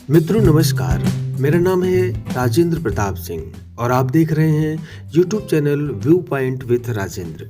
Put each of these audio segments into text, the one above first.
मित्रों नमस्कार। मेरा नाम है राजेंद्र प्रताप सिंह और आप देख रहे हैं YouTube channel view point with Rajendra.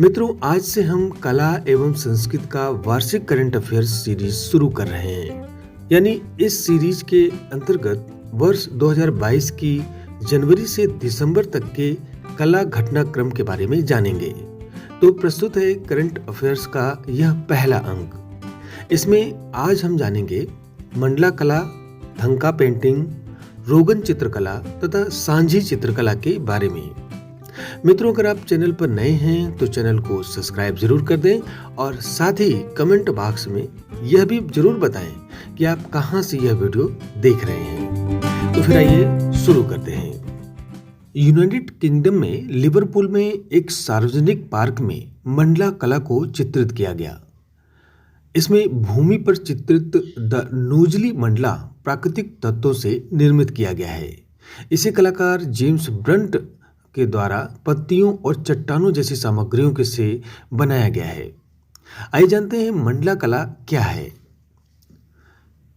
मित्रों, आज से हम कला एवं संस्कृत का वार्षिक करंट अफेयर्स सीरीज शुरू कर रहे हैं। यानी इस सीरीज के अंतर्गत वर्ष 2022 की जनवरी से दिसंबर तक के कला घटनाक्रम के बारे में जानेंगे। तो प्रस्तुत है करंट अफेयर्स का यह पहला अंक। इसमें आज हम जानेंगे मंडला कला, थंका पेंटिंग, रोगन चित्रकला तथा सांझी चित्रकला के बारे में। मित्रों, अगर आप चैनल पर नए हैं तो चैनल को सब्सक्राइब जरूर कर दें और साथ ही कमेंट बॉक्स में यह भी जरूर बताएं कि आप कहां से यह वीडियो देख रहे हैं। तो फिर आइए शुरू करते हैं। यूनाइटेड किंगडम में लिवरपूल में एक सार्वजनिक पार्क में मंडला कला को चित्रित किया गया। इसमें भूमि पर चित्रित द नूजली मंडला प्राकृतिक तत्वों से निर्मित किया गया है। इसे कलाकार जेम्स ब्रंट के द्वारा पत्तियों और चट्टानों जैसी सामग्रियों के से बनाया गया है। आइए जानते हैं मंडला कला क्या है।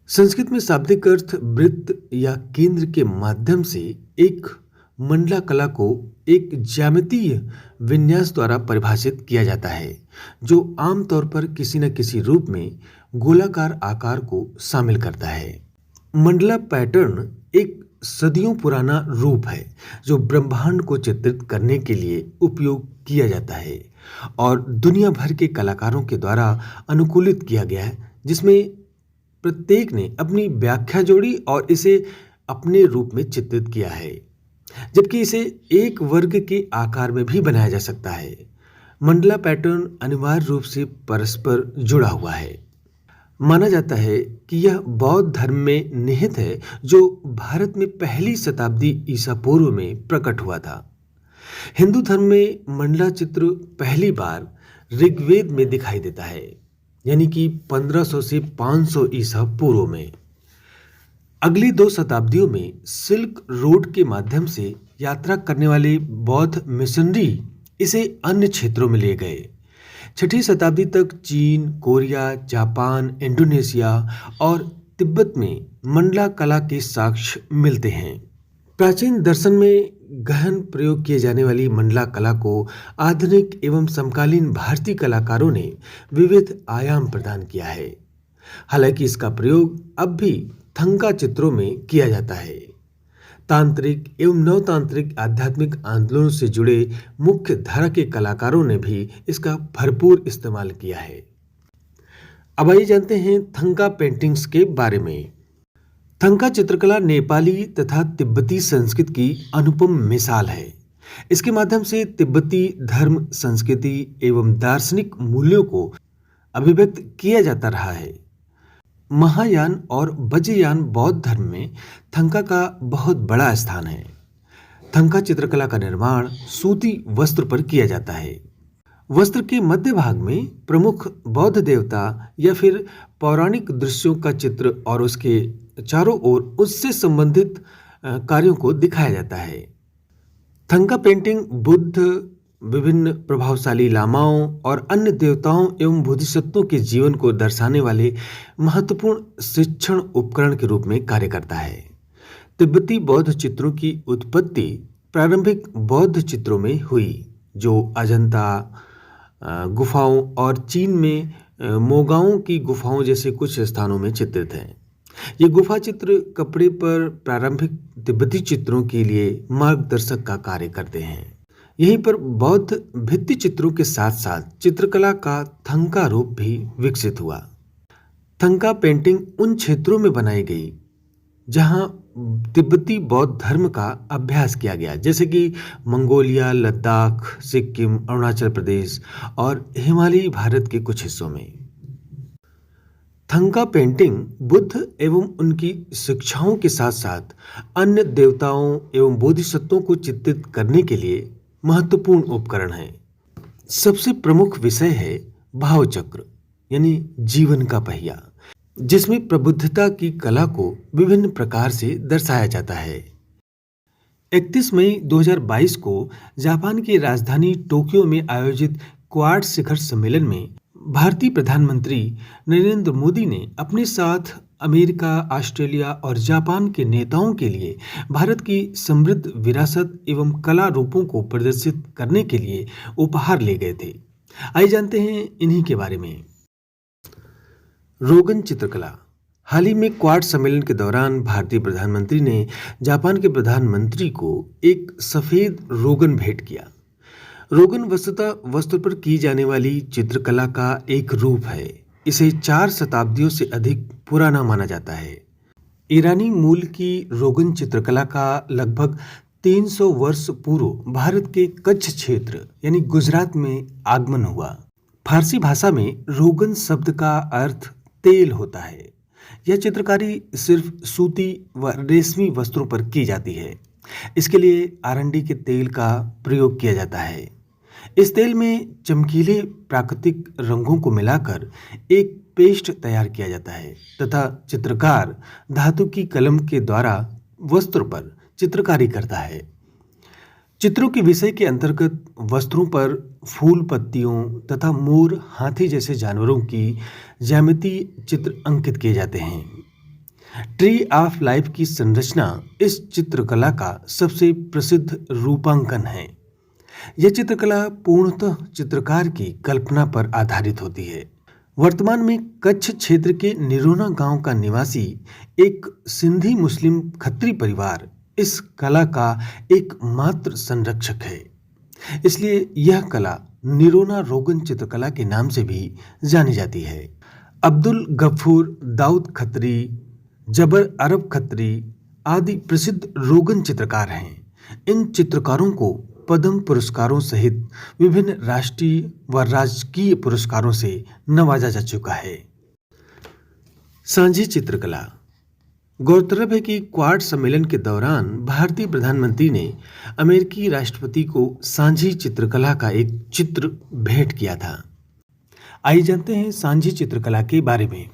संस्कृत में शाब्दिक अर्थ वृत्त या केंद्र के माध्यम से एक मंडला कला को एक ज्यामितीय विन्यास द्वारा परिभाषित किया जाता है, जो आमतौर पर किसी न किसी रूप में गोलाकार आकार को शामिल करता है। मंडला पैटर्न एक सदियों पुराना रूप है जो ब्रह्मांड को चित्रित करने के लिए उपयोग किया जाता है और दुनिया भर के कलाकारों के द्वारा अनुकूलित किया गया है, जिसमें प्रत्येक ने अपनी व्याख्या जोड़ी और इसे अपने रूप में चित्रित किया है, जबकि इसे एक वर्ग के आकार में भी बनाया जा सकता है। मंडला पैटर्न अनिवार्य रूप से परस्पर जुड़ा हुआ है। माना जाता है कि यह बौद्ध धर्म में निहित है, जो भारत में पहली शताब्दी ईसा पूर्व में प्रकट हुआ था। हिंदू धर्म में मंडला चित्र पहली बार ऋग्वेद में दिखाई देता है, यानी कि 1500 से 500 ईसा पूर्व में। अगली 2 शताब्दियों में सिल्क रोड के माध्यम से यात्रा करने वाले बौद्ध मिशनरी इसे अन्य क्षेत्रों में ले गए। 6ठी शताब्दी तक चीन, कोरिया, जापान, इंडोनेशिया और तिब्बत में मंडला कला के साक्ष्य मिलते हैं। प्राचीन दर्शन में गहन प्रयोग किए जाने वाली मंडला कला को आधुनिक एवं समकालीन भारतीय कलाकारों ने विविध आयाम प्रदान किया है। हालांकि इसका प्रयोग अब भी थंका चित्रों में किया जाता है। तांत्रिक एवं नवतांत्रिक आध्यात्मिक आंदोलनों से जुड़े मुख्य धारा के कलाकारों ने भी इसका भरपूर इस्तेमाल किया है। अब आइए जानते हैं थंका पेंटिंग्स के बारे में। थंका चित्रकला नेपाली तथा तिब्बती संस्कृत की अनुपम मिसाल है। इसके माध्यम से तिब्बती धर्म, संस्कृति एवं दार्शनिक मूल्यों को अभिव्यक्त किया जाता रहा है। महायान और वज्रयान बौद्ध धर्म में थंका का बहुत बड़ा स्थान है। थंका चित्रकला का निर्माण सूती वस्त्र पर किया जाता है। वस्त्र के मध्य भाग में प्रमुख बौद्ध देवता या फिर पौराणिक दृश्यों का चित्र और उसके चारों ओर उससे संबंधित कार्यों को दिखाया जाता है। थंका पेंटिंग बुद्ध, विभिन्न प्रभावशाली लामाओं और अन्य देवताओं एवं बोधिसत्वों के जीवन को दर्शाने वाले महत्वपूर्ण शिक्षण उपकरण के रूप में कार्य करता है। तिब्बती बौद्ध चित्रों की उत्पत्ति प्रारंभिक बौद्ध चित्रों में हुई, जो अजंता गुफाओं और चीन में मोगाओं की गुफाओं जैसे कुछ स्थानों में चित्रित हैं। ये गुफा चित्र कपड़े पर प्रारंभिक तिब्बती चित्रों के लिए मार्गदर्शक का कार्य करते हैं। यहीं पर बौद्ध भित्ति चित्रों के साथ साथ चित्रकला का थंका रूप भी विकसित हुआ। थंका पेंटिंग उन क्षेत्रों में बनाई गई जहां तिब्बती बौद्ध धर्म का अभ्यास किया गया, जैसे कि मंगोलिया, लद्दाख, सिक्किम, अरुणाचल प्रदेश और हिमालयी भारत के कुछ हिस्सों में। थंका पेंटिंग बुद्ध एवं उनकी शिक्षाओं के साथ साथ अन्य देवताओं एवं बोधिसत्वों को चित्रित करने के लिए महत्वपूर्ण उपकरण है। सबसे प्रमुख विषय है भावचक्र, यानी जीवन का पहिया, जिसमें प्रबुद्धता की कला को विभिन्न प्रकार से दर्शाया जाता है। 31 मई 2022 को जापान की राजधानी टोक्यो में आयोजित क्वाड शिखर सम्मेलन में भारतीय प्रधानमंत्री नरेंद्र मोदी ने अपने साथ अमेरिका, ऑस्ट्रेलिया और जापान के नेताओं के लिए भारत की समृद्ध विरासत एवं कला रूपों को प्रदर्शित करने के लिए उपहार ले गए थे। आइए जानते हैं इन्हीं के बारे में। रोगन चित्रकला। हाल ही में क्वाड सम्मेलन के दौरान भारतीय प्रधानमंत्री ने जापान के प्रधानमंत्री को एक सफेद रोगन भेंट किया। रोगन वस्तुतः वस्त्र पर की जाने वाली चित्रकला का एक रूप है। इसे 4 शताब्दियों से अधिक पुराना माना जाता है। ईरानी मूल की रोगन चित्रकला का लगभग 300 वर्ष पूर्व भारत के कच्छ क्षेत्र यानी गुजरात में आगमन हुआ। फारसी भाषा में रोगन शब्द का अर्थ तेल होता है। यह चित्रकारी सिर्फ सूती व रेशमी वस्त्रों पर की जाती है। इसके लिए आरंडी के तेल का प्रयोग किया जाता है। इस तेल में चमकीले प्राकृतिक रंगों को मिलाकर एक पेस्ट तैयार किया जाता है तथा चित्रकार धातु की कलम के द्वारा वस्त्र पर चित्रकारी करता है। चित्रों के विषय के अंतर्गत वस्त्रों पर फूल, पत्तियों तथा मोर, हाथी जैसे जानवरों की ज्यामितीय चित्र अंकित किए जाते हैं। ट्री ऑफ लाइफ की संरचना इस चित्रकला का सबसे प्रसिद्ध रूपांकन है। यह चित्रकला पूर्णतः चित्रकार की कल्पना पर आधारित होती है। वर्तमान में कच्छ क्षेत्र के निरोना गांव का निवासी एक सिंधी मुस्लिम खत्री परिवार इस कला का एकमात्र संरक्षक है। इसलिए यह कला निरोना रोगन चित्रकला के नाम से भी जानी जाती है। अब्दुल गफूर, दाऊद खत्री, जबर अरब खत्री आदि प्रसिद्ध रोगन चित्रकार हैं। इन चित्रकारों को पद्म पुरस्कारों सहित विभिन्न राष्ट्रीय व राजकीय पुरस्कारों से नवाजा जा चुका है। सांझी चित्रकला। गौरतलब है कि क्वाड सम्मेलन के दौरान भारतीय प्रधानमंत्री ने अमेरिकी राष्ट्रपति को सांझी चित्रकला का एक चित्र भेंट किया था। आइए जानते हैं सांझी चित्रकला के बारे में।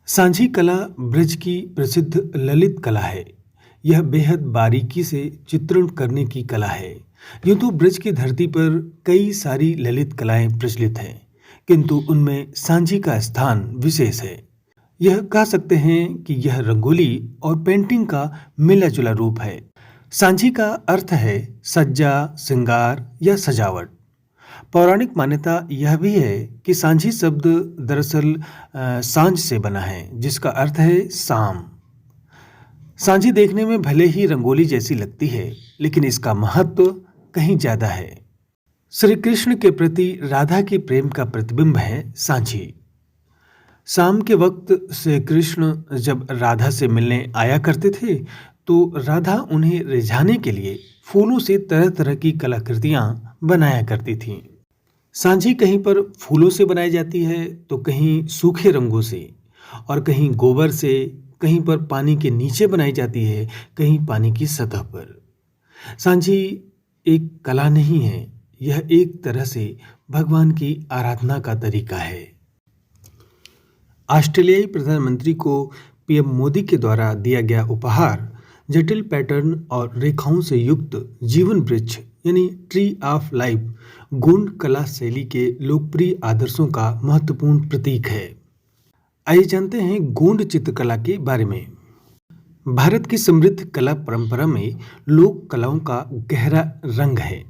सांझी कला ब्रज की प्रसिद्ध ललित कला है। यह बेहद बारीकी से चित्रण करने की कला है। यूं तो ब्रज की धरती पर कई सारी ललित कलाएं प्रचलित हैं, किंतु उनमें सांझी का स्थान विशेष है। यह कह सकते हैं कि यह रंगोली और पेंटिंग का मिला जुला रूप है। सांझी का अर्थ है सज्जा, श्रृंगार या सजावट। पौराणिक मान्यता यह भी है कि सांझी शब्द दरअसल सांझ से बना है, जिसका अर्थ है शाम। सांझी देखने में भले ही रंगोली जैसी लगती है, लेकिन इसका महत्व कहीं ज्यादा है। श्री कृष्ण के प्रति राधा के प्रेम का प्रतिबिंब है सांझी। शाम के वक्त श्री कृष्ण जब राधा से मिलने आया करते थे, तो राधा उन्हें रिझाने के लिए फूलों से तरह तरह की कलाकृतियां बनाया करती थीं। सांझी कहीं पर फूलों से बनाई जाती है, तो कहीं सूखे रंगों से, और कहीं गोबर से, कहीं पर पानी के नीचे बनाई जाती है, कहीं पानी की सतह पर। सांझी एक कला नहीं है, यह एक तरह से भगवान की आराधना का तरीका है। ऑस्ट्रेलियाई प्रधानमंत्री को पीएम मोदी के द्वारा दिया गया उपहार जटिल पैटर्न और रेखाओं से युक्त जीवन वृक्ष यानी ट्री ऑफ लाइफ गोंड कला शैली के लोकप्रिय आदर्शों का महत्वपूर्ण प्रतीक है। आइए जानते हैं गोंड चित्रकला के बारे में। भारत की समृद्ध कला परंपरा में लोक कलाओं का गहरा रंग है।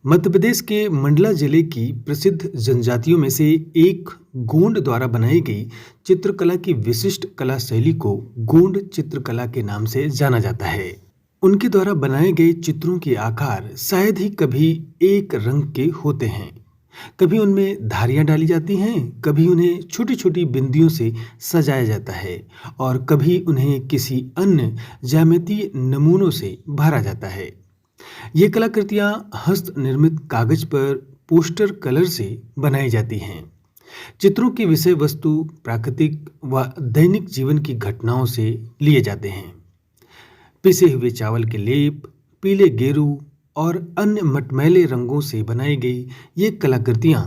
मध्य प्रदेश के मंडला जिले की प्रसिद्ध जनजातियों में से एक गोंड द्वारा बनाई गई चित्रकला की विशिष्ट कला शैली को गोंड चित्रकला के नाम से जाना जाता है। उनके द्वारा बनाए गए चित्रों के आकार शायद ही कभी एक रंग के होते हैं। कभी उनमें धारियां डाली जाती हैं, कभी उन्हें छोटी छोटी बिंदियों से सजाया जाता है और कभी उन्हें किसी अन्य ज्यामितीय नमूनों से भरा जाता है। ये कलाकृतियां हस्त निर्मित कागज पर पोस्टर कलर से बनाई जाती हैं। चित्रों की विषय वस्तु प्राकृतिक व दैनिक जीवन की घटनाओं से लिए जाते हैं। पिसे हुए चावल के लेप, पीले गेरू और अन्य मटमैले रंगों से बनाई गई ये कलाकृतियां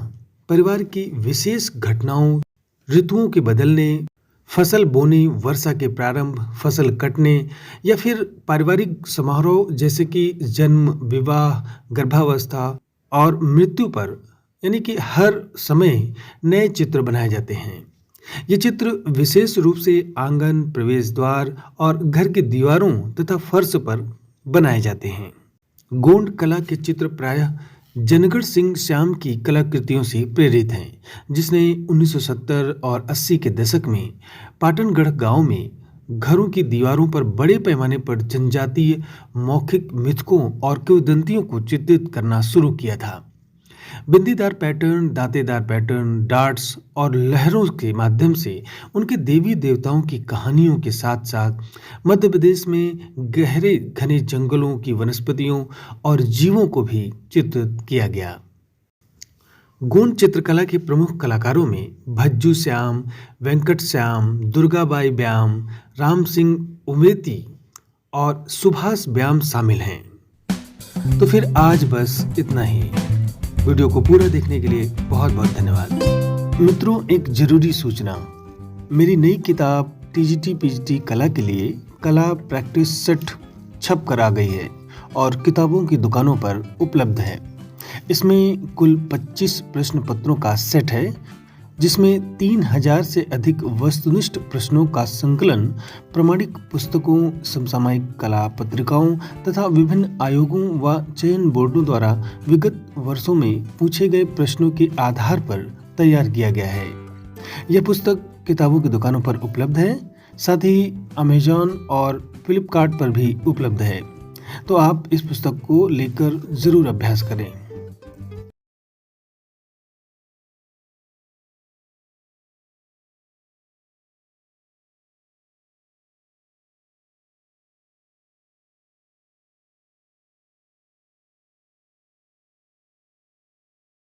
परिवार की विशेष घटनाओं, ऋतुओं के बदलने, फसल बोने, वर्षा के प्रारंभ, फसल कटने या फिर पारिवारिक समारोह जैसे कि जन्म, विवाह, गर्भावस्था और मृत्यु पर यानी कि हर समय नए चित्र बनाए जाते हैं। ये चित्र विशेष रूप से आंगन, प्रवेश द्वार और घर की दीवारों तथा फर्श पर बनाए जाते हैं। गोंड कला के चित्र प्रायः जनगढ़ सिंह श्याम की कलाकृतियों से प्रेरित हैं, जिसने 1970 और 80 के दशक में पाटनगढ़ गांव में घरों की दीवारों पर बड़े पैमाने पर जनजातीय मौखिक मिथकों और किंवदंतियों को चित्रित करना शुरू किया था। बिंदीदार पैटर्न, दांतेदार पैटर्न, डार्ट्स और लहरों के माध्यम से उनके देवी देवताओं की कहानियों के साथ साथ मध्य प्रदेश में गहरे घने जंगलों की वनस्पतियों और जीवों को भी चित्रित किया गया। गोंड चित्रकला के प्रमुख कलाकारों में भज्जू श्याम, वेंकट श्याम, दुर्गाबाई ब्याम, राम सिंह उमेती और सुभाष ब्याम शामिल हैं। तो फिर आज बस इतना ही। वीडियो को पूरा देखने के लिए बहुत बहुत धन्यवाद। मित्रों, एक जरूरी सूचना, मेरी नई किताब टीजीटी पीजीटी कला के लिए कला प्रैक्टिस सेट छप कर आ गई है और किताबों की दुकानों पर उपलब्ध है। इसमें कुल 25 प्रश्न पत्रों का सेट है, जिसमें 3000 से अधिक वस्तुनिष्ठ प्रश्नों का संकलन प्रामाणिक पुस्तकों, समसामयिक कला पत्रिकाओं तथा विभिन्न आयोगों व चयन बोर्डों द्वारा विगत वर्षों में पूछे गए प्रश्नों के आधार पर तैयार किया गया है। यह पुस्तक किताबों की दुकानों पर उपलब्ध है, साथ ही अमेजॉन और फ्लिपकार्ट पर भी उपलब्ध है। तो आप इस पुस्तक को लेकर जरूर अभ्यास करें।